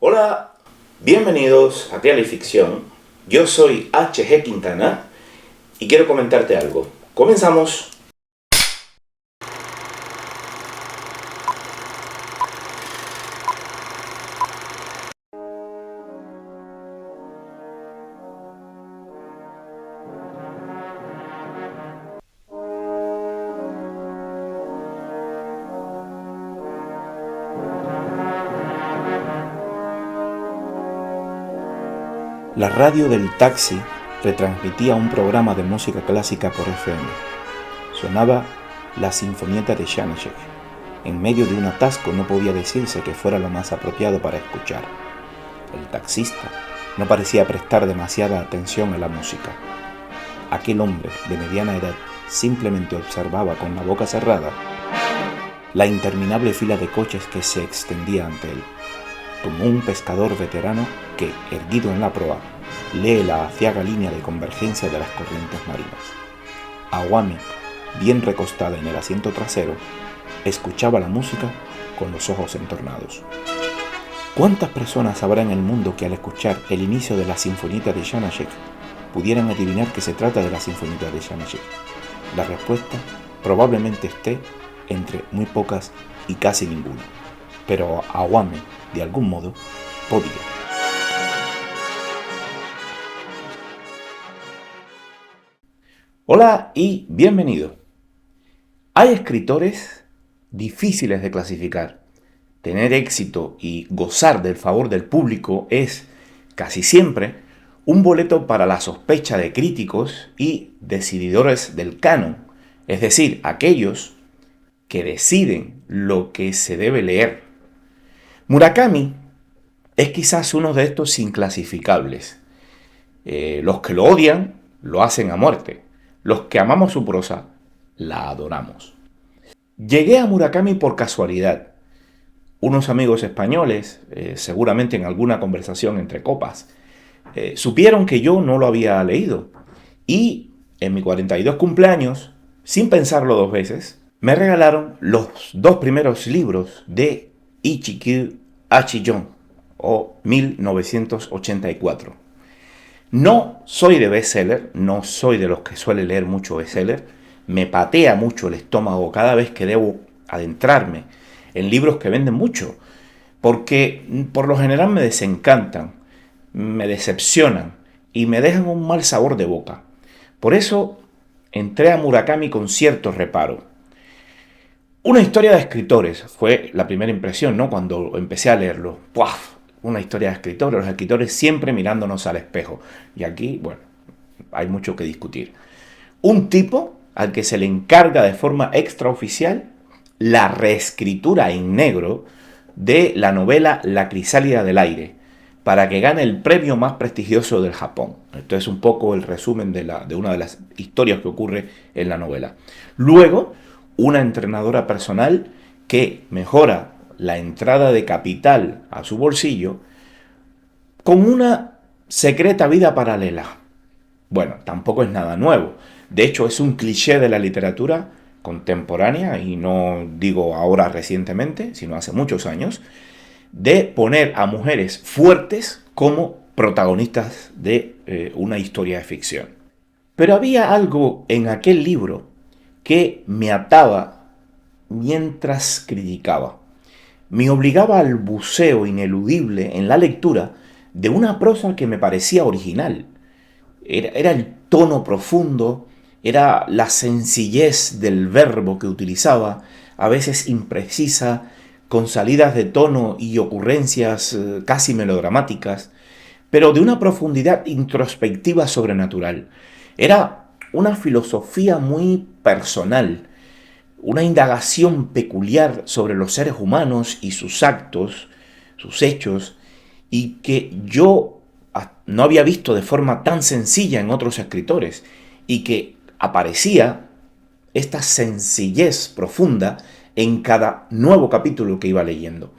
Hola, bienvenidos a Real y Ficción. Yo soy H.G. Quintana y quiero comentarte algo. Comenzamos. La radio del taxi retransmitía un programa de música clásica por FM. Sonaba la Sinfonieta de Janáček. En medio de un atasco no podía decirse que fuera lo más apropiado para escuchar. El taxista no parecía prestar demasiada atención a la música. Aquel hombre de mediana edad simplemente observaba con la boca cerrada la interminable fila de coches que se extendía ante él, como un pescador veterano que, erguido en la proa, lee la aciaga línea de convergencia de las corrientes marinas. Awami, bien recostada en el asiento trasero, escuchaba la música con los ojos entornados. ¿Cuántas personas habrá en el mundo que al escuchar el inicio de la Sinfonieta de Janáček pudieran adivinar que se trata de la Sinfonieta de Janáček? La respuesta probablemente esté entre muy pocas y casi ninguna, pero Awami, de algún modo, podía. Hola y bienvenido. Hay escritores difíciles de clasificar. Tener éxito y gozar del favor del público es, casi siempre, un boleto para la sospecha de críticos y decididores del canon, es decir, aquellos que deciden lo que se debe leer. Murakami es quizás uno de estos inclasificables. Los que lo odian lo hacen a muerte. Los que amamos su prosa la adoramos. Llegué a Murakami por casualidad. Unos amigos españoles, seguramente en alguna conversación entre copas, supieron que yo no lo había leído. Y en mi 42 cumpleaños, sin pensarlo dos veces, me regalaron los dos primeros libros de Ichikyu Achillon, o 1984. No soy de bestseller, no soy de los que suele leer mucho bestseller. Me patea mucho el estómago cada vez que debo adentrarme en libros que venden mucho, porque por lo general me desencantan, me decepcionan y me dejan un mal sabor de boca. Por eso entré a Murakami con cierto reparo. Una historia de escritores fue la primera impresión, ¿no? Cuando empecé a leerlo. ¡Puaf! Una historia de escritores, los escritores siempre mirándonos al espejo. Y aquí, bueno, hay mucho que discutir. Un tipo al que se le encarga de forma extraoficial la reescritura en negro de la novela La crisálida del aire, para que gane el premio más prestigioso del Japón. Esto es un poco el resumen de una de las historias que ocurre en la novela. Luego, una entrenadora personal que mejora la entrada de capital a su bolsillo con una secreta vida paralela. Bueno, tampoco es nada nuevo. De hecho, es un cliché de la literatura contemporánea, y no digo ahora recientemente, sino hace muchos años, de poner a mujeres fuertes como protagonistas de una historia de ficción. Pero había algo en aquel libro que me ataba mientras criticaba. Me obligaba al buceo ineludible en la lectura de una prosa que me parecía original. Era el tono profundo, era la sencillez del verbo que utilizaba, a veces imprecisa, con salidas de tono y ocurrencias casi melodramáticas, pero de una profundidad introspectiva sobrenatural. Era una filosofía muy personal, una indagación peculiar sobre los seres humanos y sus actos, sus hechos, y que yo no había visto de forma tan sencilla en otros escritores, y que aparecía esta sencillez profunda en cada nuevo capítulo que iba leyendo.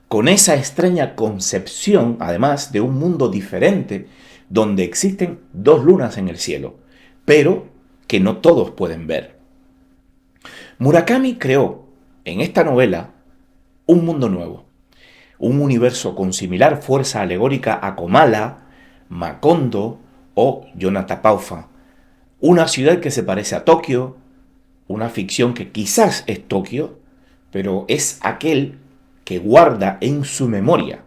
Con esa extraña concepción, además, de un mundo diferente, donde existen dos lunas en el cielo, pero que no todos pueden ver. Murakami creó en esta novela un mundo nuevo, un universo con similar fuerza alegórica a Comala, Macondo o Yonatapaufa. Una ciudad que se parece a Tokio, una ficción que quizás es Tokio, pero es aquel que guarda en su memoria,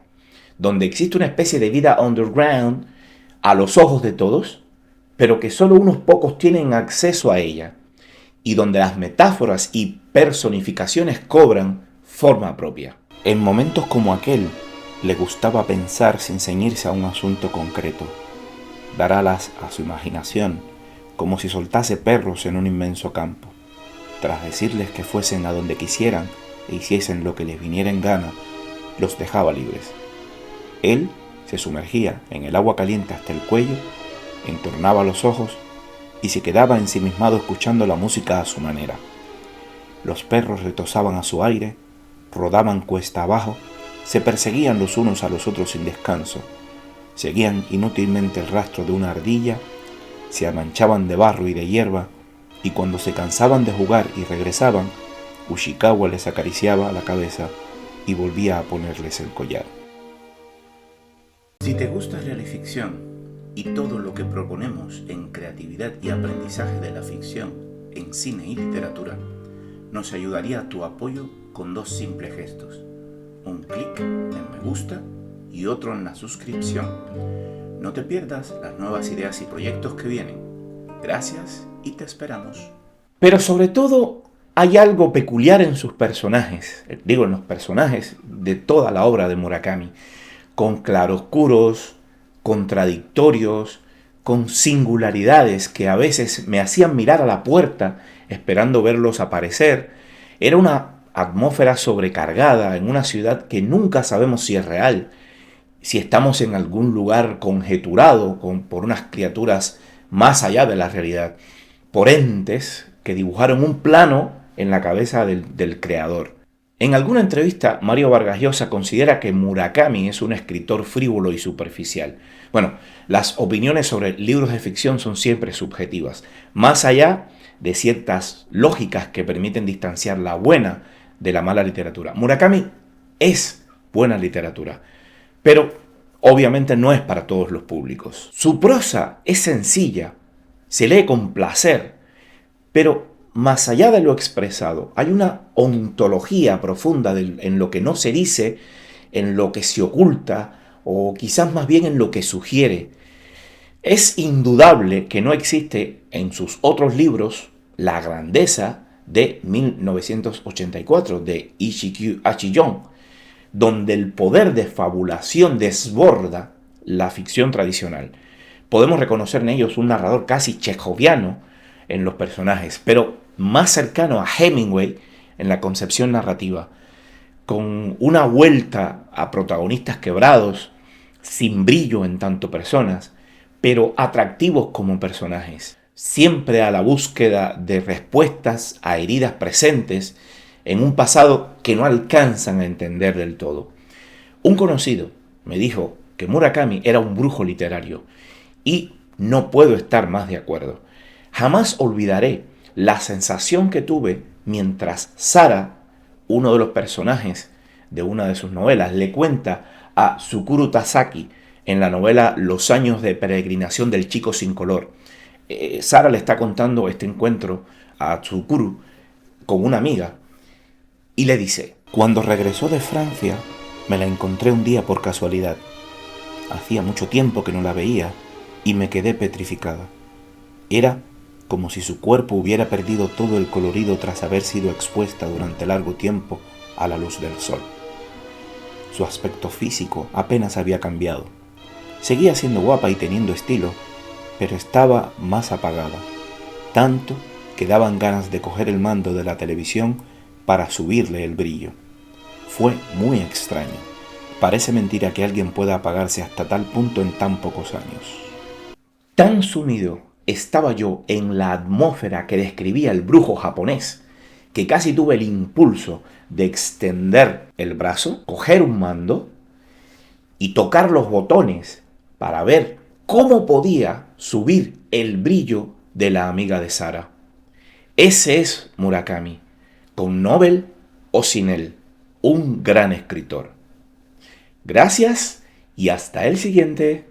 donde existe una especie de vida underground a los ojos de todos, pero que solo unos pocos tienen acceso a ella, y donde las metáforas y personificaciones cobran forma propia. En momentos como aquel, le gustaba pensar sin ceñirse a un asunto concreto, dar alas a su imaginación, como si soltase perros en un inmenso campo. Tras decirles que fuesen a donde quisieran e hiciesen lo que les viniera en gana, los dejaba libres. Él se sumergía en el agua caliente hasta el cuello, entornaba los ojos y se quedaba ensimismado escuchando la música a su manera. Los perros retozaban a su aire, rodaban cuesta abajo, se perseguían los unos a los otros sin descanso, seguían inútilmente el rastro de una ardilla, se manchaban de barro y de hierba, y cuando se cansaban de jugar y regresaban, Ushikawa les acariciaba la cabeza y volvía a ponerles el collar. Si te gusta la ficción y todo lo que proponemos en creatividad y aprendizaje de la ficción en cine y literatura, nos ayudaría tu apoyo con dos simples gestos: un clic en me gusta y otro en la suscripción. No te pierdas las nuevas ideas y proyectos que vienen. Gracias y te esperamos. Pero sobre todo hay algo peculiar en sus personajes, en los personajes de toda la obra de Murakami, con claroscuros, contradictorios, con singularidades que a veces me hacían mirar a la puerta esperando verlos aparecer. Era una atmósfera sobrecargada en una ciudad que nunca sabemos si es real, si estamos en algún lugar conjeturado por unas criaturas más allá de la realidad, por entes que dibujaron un plano en la cabeza del creador. En alguna entrevista, Mario Vargas Llosa considera que Murakami es un escritor frívolo y superficial. Bueno, las opiniones sobre libros de ficción son siempre subjetivas, más allá de ciertas lógicas que permiten distanciar la buena de la mala literatura. Murakami es buena literatura, pero obviamente no es para todos los públicos. Su prosa es sencilla, se lee con placer, pero más allá de lo expresado, hay una ontología profunda en lo que no se dice, en lo que se oculta, o quizás más bien en lo que sugiere. Es indudable que no existe en sus otros libros la grandeza de 1984 de Ishikyu Achiyon, donde el poder de fabulación desborda la ficción tradicional. Podemos reconocer en ellos un narrador casi chekhoviano en los personajes, pero más cercano a Hemingway en la concepción narrativa, con una vuelta a protagonistas quebrados, sin brillo en tanto personas, pero atractivos como personajes, siempre a la búsqueda de respuestas a heridas presentes en un pasado que no alcanzan a entender del todo. Un conocido me dijo que Murakami era un brujo literario y no puedo estar más de acuerdo. Jamás olvidaré la sensación que tuve mientras Sara, uno de los personajes de una de sus novelas, le cuenta a Tsukuru Tasaki en la novela Los años de peregrinación del chico sin color. Sara le está contando este encuentro a Tsukuru con una amiga y le dice: cuando regresó de Francia me la encontré un día por casualidad. Hacía mucho tiempo que no la veía y me quedé petrificada. Era como si su cuerpo hubiera perdido todo el colorido tras haber sido expuesta durante largo tiempo a la luz del sol. Su aspecto físico apenas había cambiado. Seguía siendo guapa y teniendo estilo, pero estaba más apagada, tanto que daban ganas de coger el mando de la televisión para subirle el brillo. Fue muy extraño. Parece mentira que alguien pueda apagarse hasta tal punto en tan pocos años. Tan sumido estaba yo en la atmósfera que describía el brujo japonés, que casi tuve el impulso de extender el brazo, coger un mando y tocar los botones para ver cómo podía subir el brillo de la amiga de Sara. Ese es Murakami, con Nobel o sin él, un gran escritor. Gracias y hasta el siguiente.